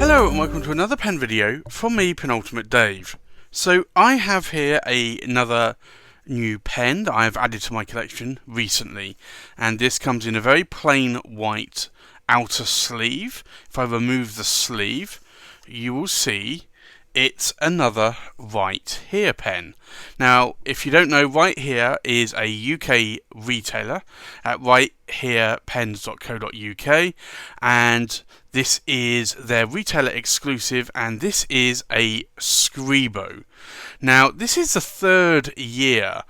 Hello and welcome to another pen video from me, Penultimate Dave. So I have here another new pen that I've added to my collection recently, and this comes in a very plain white outer sleeve. If I remove the sleeve, you will see it's another Right Here pen. Now, if you don't know, Right Here is a UK retailer at righthearepens.co.uk, and this is their retailer exclusive, and this is a Scribo. Now, this is the third year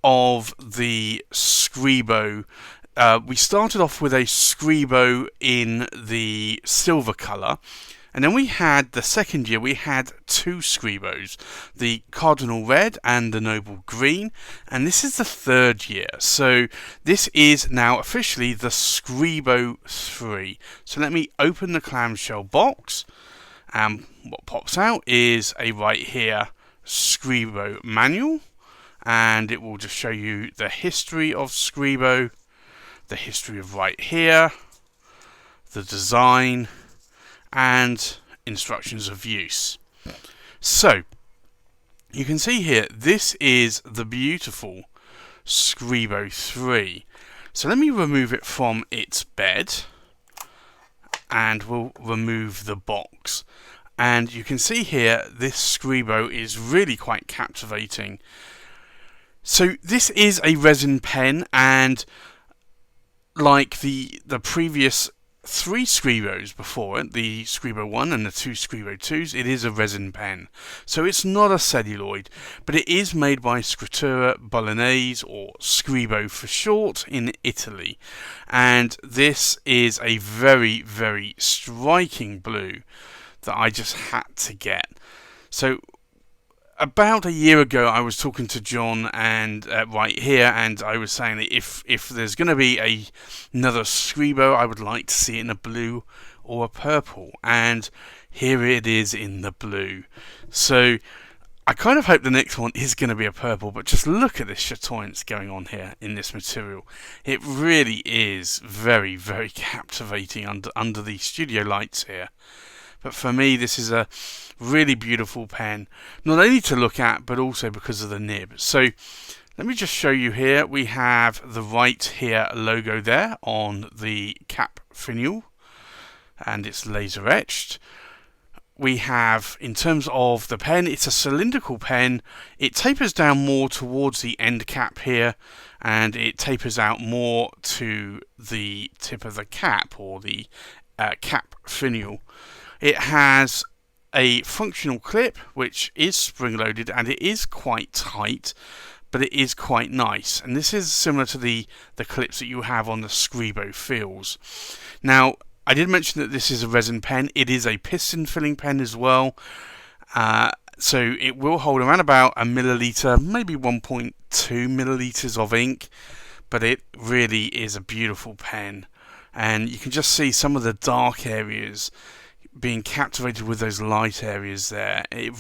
of the Scribo. We started off with a Scribo in the silver colour, and then we had the second year, we had two Scribos, the Cardinal Red and the Noble Green, and this is the third year. So this is now officially the Scribo 3. So let me open the clamshell box, and what pops out is a Right Here Scribo manual, and it will just show you the history of Scribo, the history of Right Here, the design, and instructions of use. So you can see here, this is the beautiful Scribo 3. So let me remove it from its bed, and we'll remove the box. And you can see here, this Scribo is really quite captivating. So this is a resin pen, and like the previous three Scribos before it, the Scribo 1 and the two Scribo 2s, it is a resin pen. So it's not a celluloid, but it is made by Scrittura Bolognese, or Scribo for short, in Italy. And this is a very, very striking blue that I just had to get. So about a year ago, I was talking to John and Right Here, and I was saying that if there's going to be another Scribo, I would like to see it in a blue or a purple, and here it is in the blue. So I kind of hope the next one is going to be a purple, but just look at this chatoyance going on here in this material. It really is very, very captivating under the studio lights here. But for me, this is a really beautiful pen, not only to look at, but also because of the nib. So let me just show you here. We have the Right Here logo there on the cap finial, and it's laser etched. We have, in terms of the pen, it's a cylindrical pen. It tapers down more towards the end cap here, and it tapers out more to the tip of the cap, or the cap finial. It has a functional clip which is spring-loaded, and it is quite tight, but it is quite nice. And this is similar to the clips that you have on the Scribo Feels. Now, I did mention that this is a resin pen. It is a piston filling pen as well. So it will hold around about a milliliter, maybe 1.2 milliliters of ink, but it really is a beautiful pen. And you can just see some of the dark areas being captivated with those light areas there. It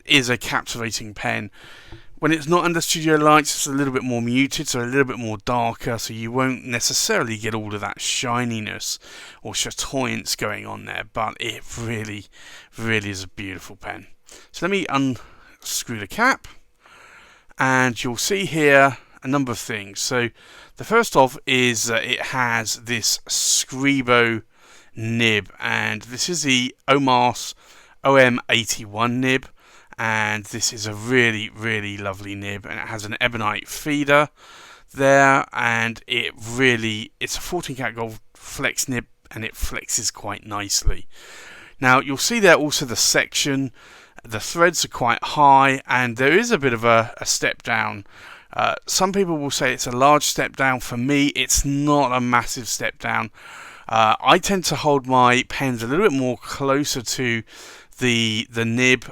is a captivating pen. When it's not under studio lights, it's a little bit more muted, so a little bit more darker, so you won't necessarily get all of that shininess or chatoyance going on there, but it really, really is a beautiful pen. So let me unscrew the cap, and you'll see here a number of things. So the first off is that it has this Scribo nib, and this is the Omas OM81 nib, and this is a really, really lovely nib, and it has an ebonite feeder there, and it's a 14 karat gold flex nib, and it flexes quite nicely. Now you'll see there also the section, the threads are quite high, and there is a bit of a step down. Some people will say it's a large step down. For me, it's not a massive step down. I tend to hold my pens a little bit more closer to the nib.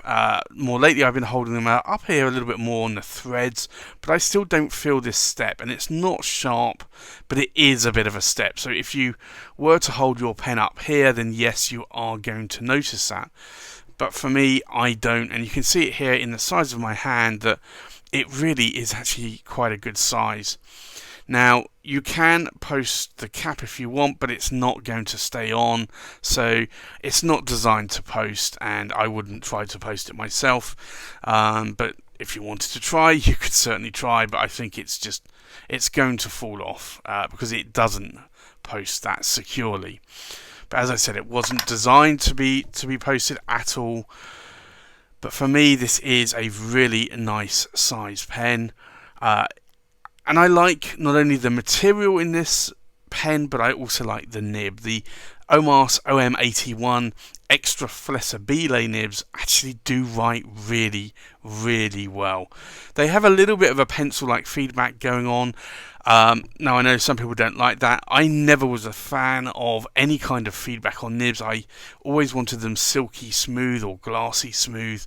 More lately, I've been holding them up here a little bit more on the threads, but I still don't feel this step, and it's not sharp, but it is a bit of a step. So if you were to hold your pen up here, then yes, you are going to notice that. But for me, I don't, and you can see it here in the size of my hand that it really is actually quite a good size. Now, you can post the cap if you want, but it's not going to stay on, so it's not designed to post, and I wouldn't try to post it myself. But if you wanted to try, you could certainly try, but I think it's going to fall off because it doesn't post that securely. But as I said, it wasn't designed to be posted at all. But for me, this is a really nice size pen. And I like not only the material in this pen, but I also like the nib. The Omas OM81 extra flessibile nibs actually do write really, really well. They have a little bit of a pencil-like feedback going on. Now, I know some people don't like that. I never was a fan of any kind of feedback on nibs. I always wanted them silky smooth or glassy smooth.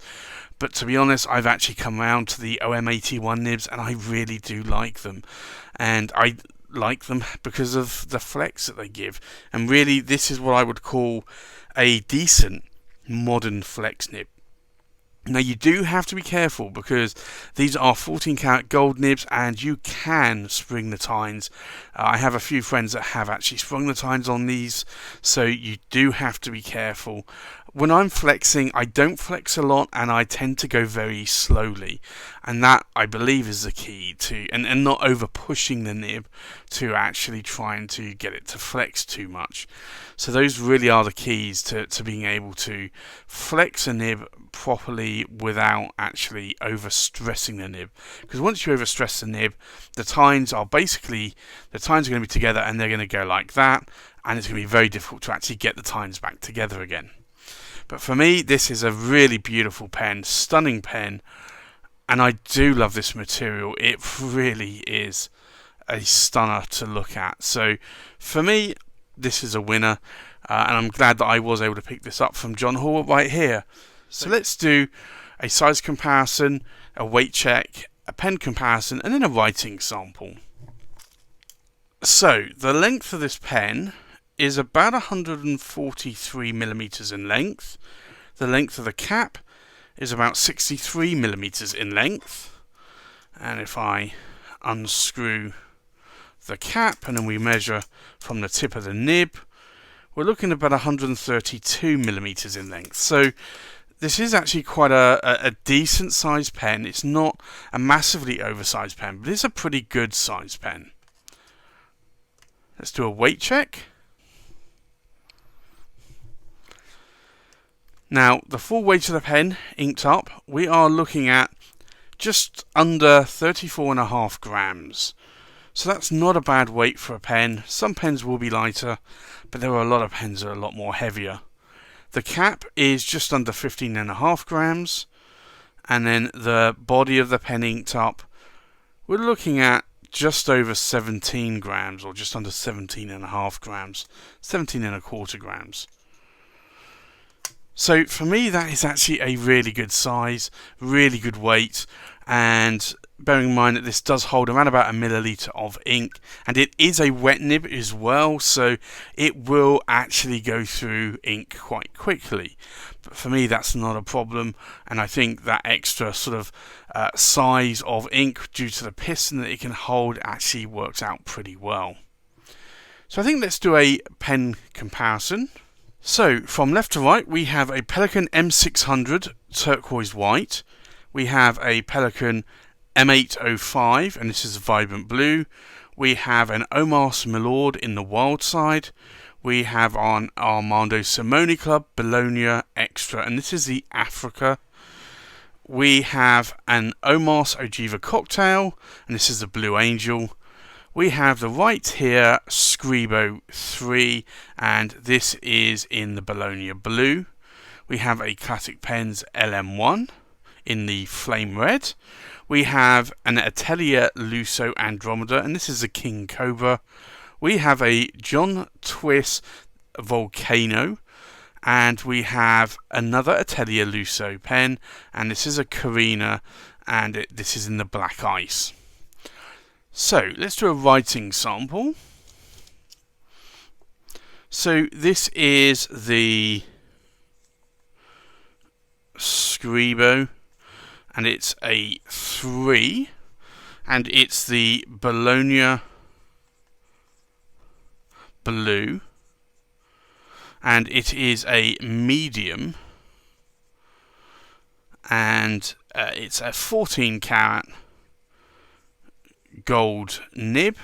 But to be honest, I've actually come around to the OM81 nibs, and I really do like them. And I like them because of the flex that they give. And really, this is what I would call a decent modern flex nib. Now, you do have to be careful because these are 14 karat gold nibs and you can spring the tines. I have a few friends that have actually sprung the tines on these, so you do have to be careful. When I'm flexing, I don't flex a lot and I tend to go very slowly, and that, I believe, is the key to, and not over pushing the nib to actually trying to get it to flex too much. So those really are the keys to being able to flex a nib properly without actually overstressing the nib. Because once you overstress the nib, the tines are going to be together and they're going to go like that, and it's going to be very difficult to actually get the tines back together again. But for me, this is a really beautiful pen, stunning pen, and I do love this material. It really is a stunner to look at. So for me, this is a winner, and I'm glad that I was able to pick this up from John Hall right here. So let's do a size comparison, a weight check, a pen comparison, and then a writing sample. So the length of this pen is about 143 millimeters in length. The length of the cap is about 63 millimeters in length. And if I unscrew the cap and then we measure from the tip of the nib, we're looking at about 132 millimeters in length. So this is actually quite a decent size pen. It's not a massively oversized pen, but it's a pretty good size pen. Let's do a weight check. Now, the full weight of the pen, inked up, we are looking at just under 34.5 grams. So that's not a bad weight for a pen. Some pens will be lighter, but there are a lot of pens that are a lot more heavier. The cap is just under 15.5 grams, and then the body of the pen inked up, we're looking at just over 17 grams, or just under 17.5 grams, 17.25 grams. So for me, that is actually a really good size, really good weight, and bearing in mind that this does hold around about a milliliter of ink, and it is a wet nib as well, so it will actually go through ink quite quickly. But for me, that's not a problem, and I think that extra sort of size of ink due to the piston that it can hold actually works out pretty well. So I think let's do a pen comparison. So, from left to right, we have a Pelikan M600 turquoise white. We have a Pelikan M805, and this is vibrant blue. We have an Omas Milord in the wild side. We have an Armando Simone Club Bologna Extra, and this is the Africa. We have an Omas Ogiva Cocktail, and this is the Blue Angel. We have the right here Scribo 3, and this is in the Bologna Blue. We have a Classic Pens LM1 in the Flame Red. We have an Atelier Lusso Andromeda, and this is the King Cobra. We have a John Twiss Volcano, and we have another Atelier Lusso pen, and this is a Carina, and this is in the Black Ice. So let's do a writing sample. So this is the Scribo, and it's a 3, and it's the Bologna blue, and it is a medium, and it's a 14 karat gold nib.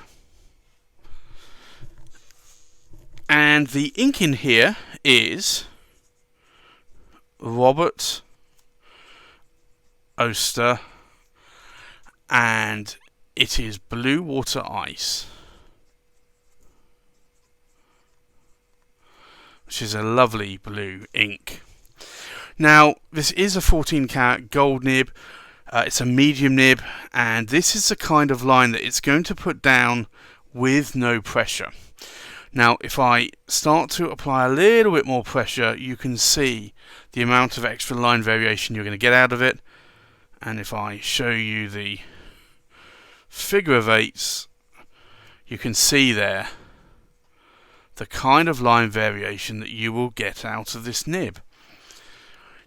And the ink in here is Robert Oster, and it is Blue Water Ice, which is a lovely blue ink. Now, this is a 14 karat gold nib. It's a medium nib, and this is the kind of line that it's going to put down with no pressure. Now, if I start to apply a little bit more pressure, you can see the amount of extra line variation you're going to get out of it. And if I show you the figure of eights, you can see there the kind of line variation that you will get out of this nib.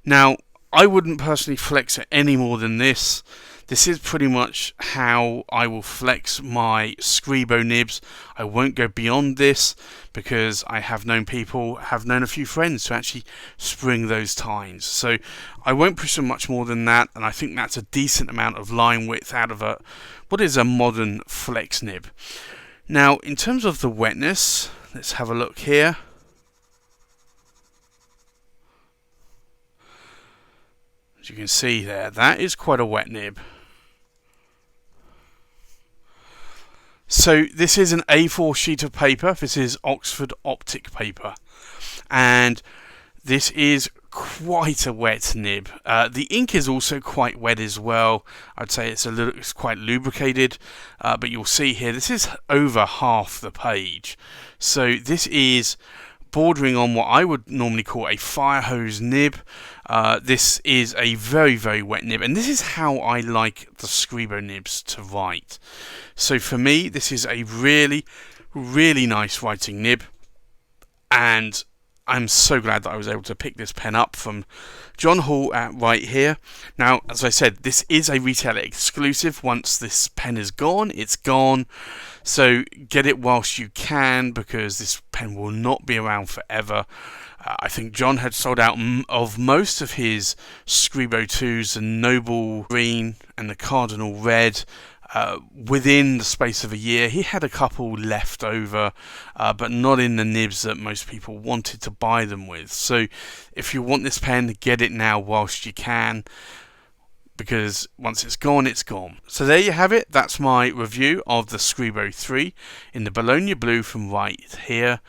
Now, I wouldn't personally flex it any more than this. This is pretty much how I will flex my Scribo nibs. I won't go beyond this because I have known a few friends to actually spring those tines. So I won't push them much more than that, and I think that's a decent amount of line width out of what is a modern flex nib. Now, in terms of the wetness, let's have a look here. As you can see there, that is quite a wet nib. So this is an A4 sheet of paper. This is Oxford Optic paper, and this is quite a wet nib. The ink is also quite wet as well. I'd say it's quite lubricated, but you'll see here this is over half the page. So this is bordering on what I would normally call a fire hose nib. This is a very, very wet nib, and this is how I like the Scribo nibs to write. So for me, this is a really, really nice writing nib, and I'm so glad that I was able to pick this pen up from John Hall at Right Here. Now, as I said, this is a retailer exclusive. Once this pen is gone, it's gone. So get it whilst you can, because this pen will not be around forever. I think John had sold out of most of his Scribo 2s, the Noble Green and the Cardinal Red, within the space of a year. He had a couple left over, but not in the nibs that most people wanted to buy them with. So if you want this pen, get it now whilst you can, because once it's gone, it's gone. So there you have it. That's my review of the Scribo 3 in the Bologna Blue from Right Here.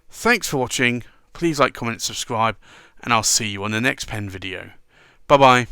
Thanks for watching. Please like, comment, subscribe, and I'll see you on the next pen video. Bye bye.